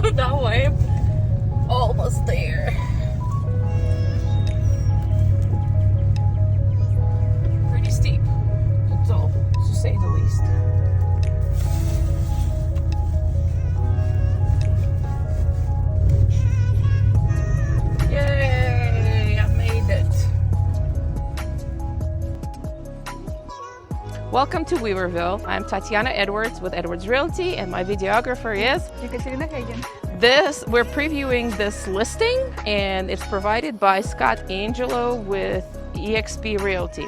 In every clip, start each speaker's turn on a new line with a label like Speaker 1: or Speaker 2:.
Speaker 1: Now I'm almost there. Pretty steep, so to say the least. Yay! I made it. Welcome to Weaverville. I'm Tatiana Edwards with Edwards Realty, and my videographer is
Speaker 2: Ekaterina Hagen.
Speaker 1: We're previewing this listing, and it's provided by Scott Angelo with eXp Realty.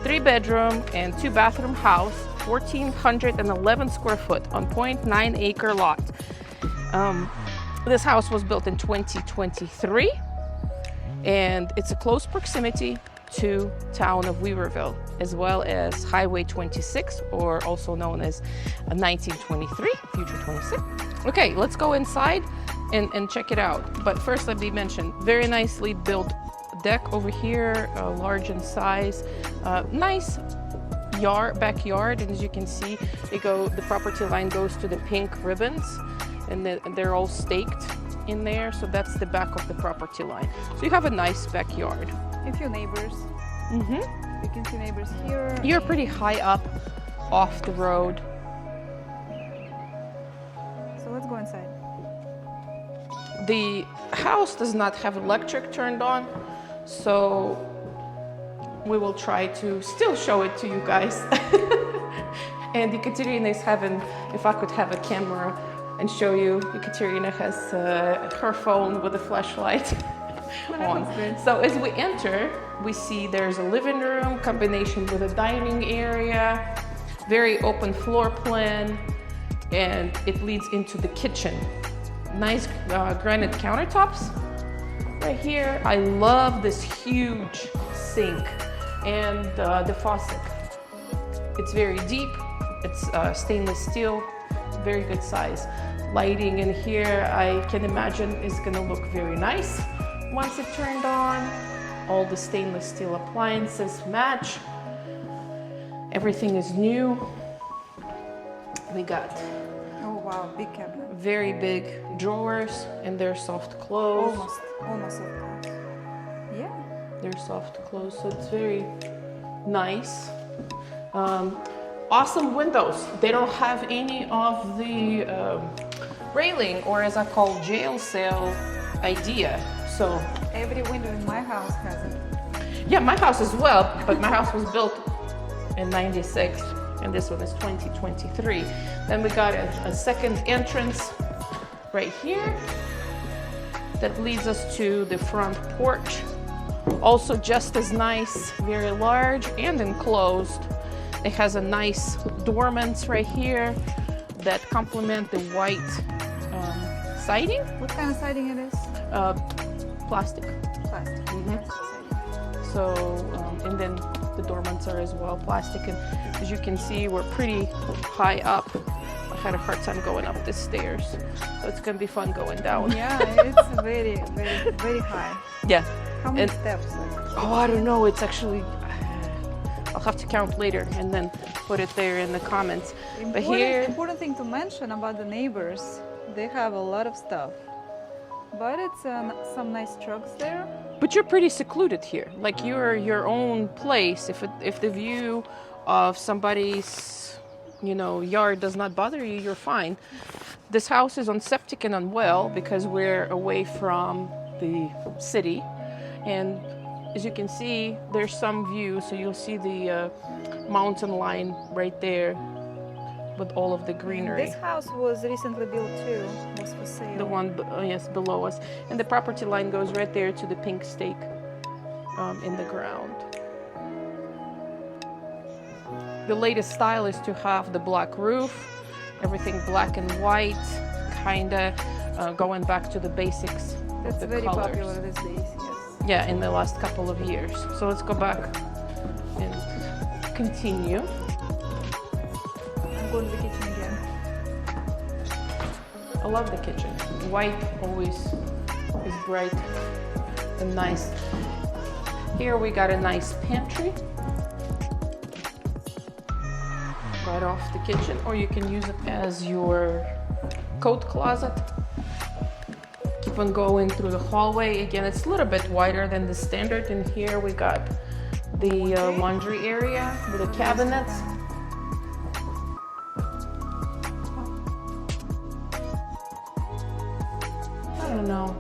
Speaker 1: 3-bedroom and 2-bathroom house, 1,411 square foot on 0.9 acre lot. This house was built in 2023, and it's a close proximity to town of Weaverville, as well as Highway 26, or also known as 1923, Future 26. Okay, let's go inside and check it out. But first, let me mention, very nicely built deck over here, large in size, nice backyard, and as you can see, the property line goes to the pink ribbons, and they're all staked in there, so that's the back of the property line. So you have a nice backyard.
Speaker 2: A few neighbors.
Speaker 1: Mm-hmm.
Speaker 2: You can see neighbors here.
Speaker 1: You're pretty high up off the road.
Speaker 2: So let's go inside.
Speaker 1: The house does not have electric turned on, so we will try to still show it to you guys. And Ekaterina is having, if I could have a camera and show you, Ekaterina has her phone with a flashlight on. So as we enter, we see there's a living room combination with a dining area, very open floor plan, and it leads into the kitchen. Nice granite countertops right here. I love this huge sink and the faucet. It's very deep. It's stainless steel, very good size. Lighting in here, I can imagine, is gonna look very nice once it's turned on. All the stainless steel appliances match. Everything is new. We got,
Speaker 2: oh wow, big cabinet.
Speaker 1: Very big drawers, and they're soft close.
Speaker 2: Almost soft close. Yeah.
Speaker 1: They're soft close, so it's very nice. Awesome windows. They don't have any of the railing, or as I call, jail cell idea. So
Speaker 2: every window in my house has it.
Speaker 1: Yeah, my house as well, but my house was built in 96, and this one is 2023. Then we got a second entrance right here that leads us to the front porch. Also just as nice, very large and enclosed. It has a nice dormants right here that complement the white siding.
Speaker 2: What kind of siding it is?
Speaker 1: Plastic.
Speaker 2: Plastic.
Speaker 1: Mm-hmm. So, and then the dormants are as well plastic. And as you can see, we're pretty high up. I had a hard time going up the stairs, so it's gonna be fun going down.
Speaker 2: Yeah, it's very, very, very high.
Speaker 1: Yeah.
Speaker 2: How many steps?
Speaker 1: Oh, I don't know. It's actually, I'll have to count later and then put it there in the comments. But here,
Speaker 2: important thing to mention about the neighbors, they have a lot of stuff. But it's some nice trucks there.
Speaker 1: but you're pretty secluded here. Like you're your own place. If the view of somebody's, yard does not bother you, you're fine. This house is on septic and on well because we're away from the city. And as you can see, there's some view. So you'll see the mountain line right there with all of the greenery.
Speaker 2: This house was recently built too, was for sale.
Speaker 1: The one, yes, below us. And the property line goes right there to the pink stake in the ground. The latest style is to have the black roof, everything black and white, kinda going back to the basics.
Speaker 2: That's
Speaker 1: of the
Speaker 2: very
Speaker 1: colors.
Speaker 2: popular these days, yes.
Speaker 1: Yeah, in the last couple of years. So let's go back and continue.
Speaker 2: I'm going to the kitchen again.
Speaker 1: I love the kitchen. White always is bright and nice. Here we got a nice pantry right off the kitchen, or you can use it as your coat closet. keep on going through the hallway. Again, it's a little bit wider than the standard. In here we got the laundry area with the cabinets. I don't know.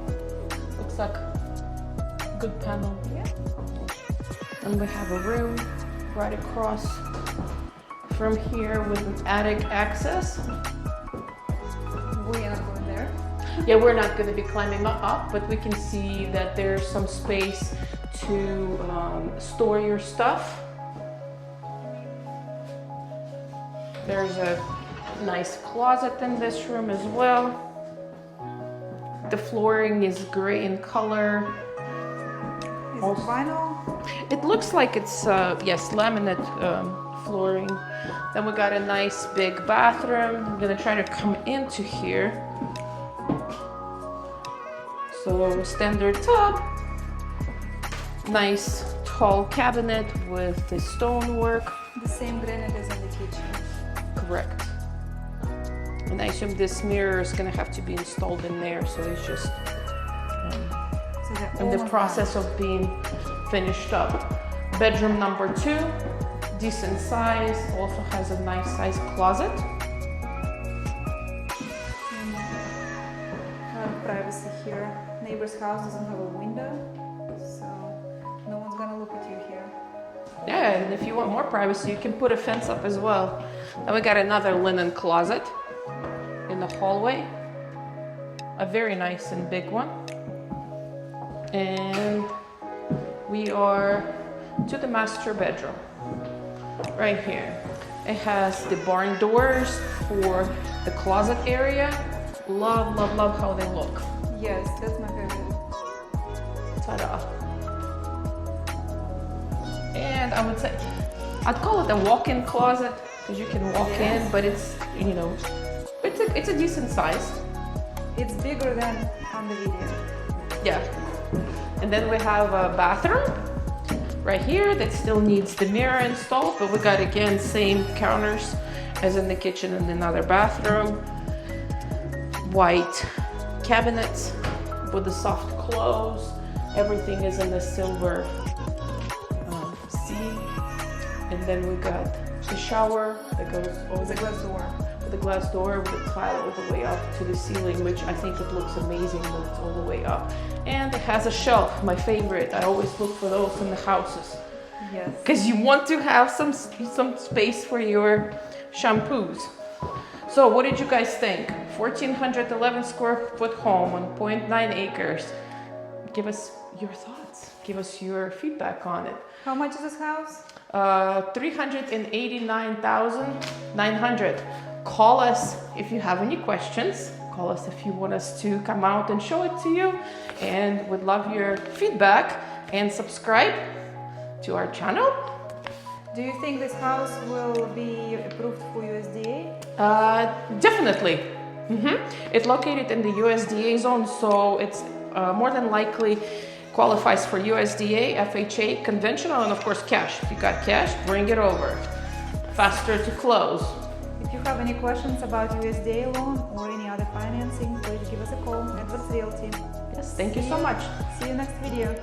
Speaker 1: Looks like a good panel.
Speaker 2: Yeah.
Speaker 1: And we have a room right across from here with an attic access.
Speaker 2: We are not going there.
Speaker 1: Yeah, we're not going to be climbing up, but we can see that there's some space to store your stuff. There's a nice closet in this room as well. The flooring is gray in color.
Speaker 2: Is it vinyl?
Speaker 1: It looks like it's, yes, laminate flooring. Then we got a nice big bathroom. I'm gonna try to come into here. So standard tub. Nice tall cabinet with the stonework.
Speaker 2: The same granite as in the kitchen.
Speaker 1: Correct. And I assume this mirror is gonna have to be installed in there, so it's just
Speaker 2: So
Speaker 1: in the process of being finished up. Bedroom number 2, decent size, also has a nice size closet.
Speaker 2: Privacy here. Neighbor's house doesn't have a window, so no one's gonna look at you here.
Speaker 1: Yeah, and if you want more privacy, you can put a fence up as well. Then we got another linen closet in the hallway. A very nice and big one. And we are to the master bedroom, right here. It has the barn doors for the closet area. Love, love, love how they look.
Speaker 2: Yes, that's my favorite.
Speaker 1: Ta-da. And I would say, I'd call it a walk-in closet because you can walk in, but it's, you know, it's a decent size.
Speaker 2: It's bigger than on the video.
Speaker 1: Yeah. And then we have a bathroom right here that still needs the mirror installed, but we got again same counters as in the kitchen and another bathroom. White cabinets with the soft close. Everything is in the silver sea. And then we got the shower that goes over
Speaker 2: The glass door.
Speaker 1: the glass door with a tile all the way up to the ceiling, which I think it looks amazing when it's all the way up. And it has a shelf, my favorite. I always look for those in the houses
Speaker 2: Yes.
Speaker 1: because you want to have some space for your shampoos. So what did you guys think? 1,411 square foot home on 0.9 acres. Give us your thoughts. Give us your feedback on it.
Speaker 2: How much is this house?
Speaker 1: 389,900. Call us if you have any questions. Call us if you want us to come out and show it to you. And we'd love your feedback and subscribe to our channel.
Speaker 2: Do you think this house will be approved for USDA?
Speaker 1: Definitely. It's located in the USDA zone, so it's more than likely qualifies for USDA, FHA, conventional, and of course cash. If you got cash, bring it over. Faster to close.
Speaker 2: If you have any questions about USDA loan or any other financing, please give us a call. Edwards Realty.
Speaker 1: Yes, thank you so much.
Speaker 2: See you next video.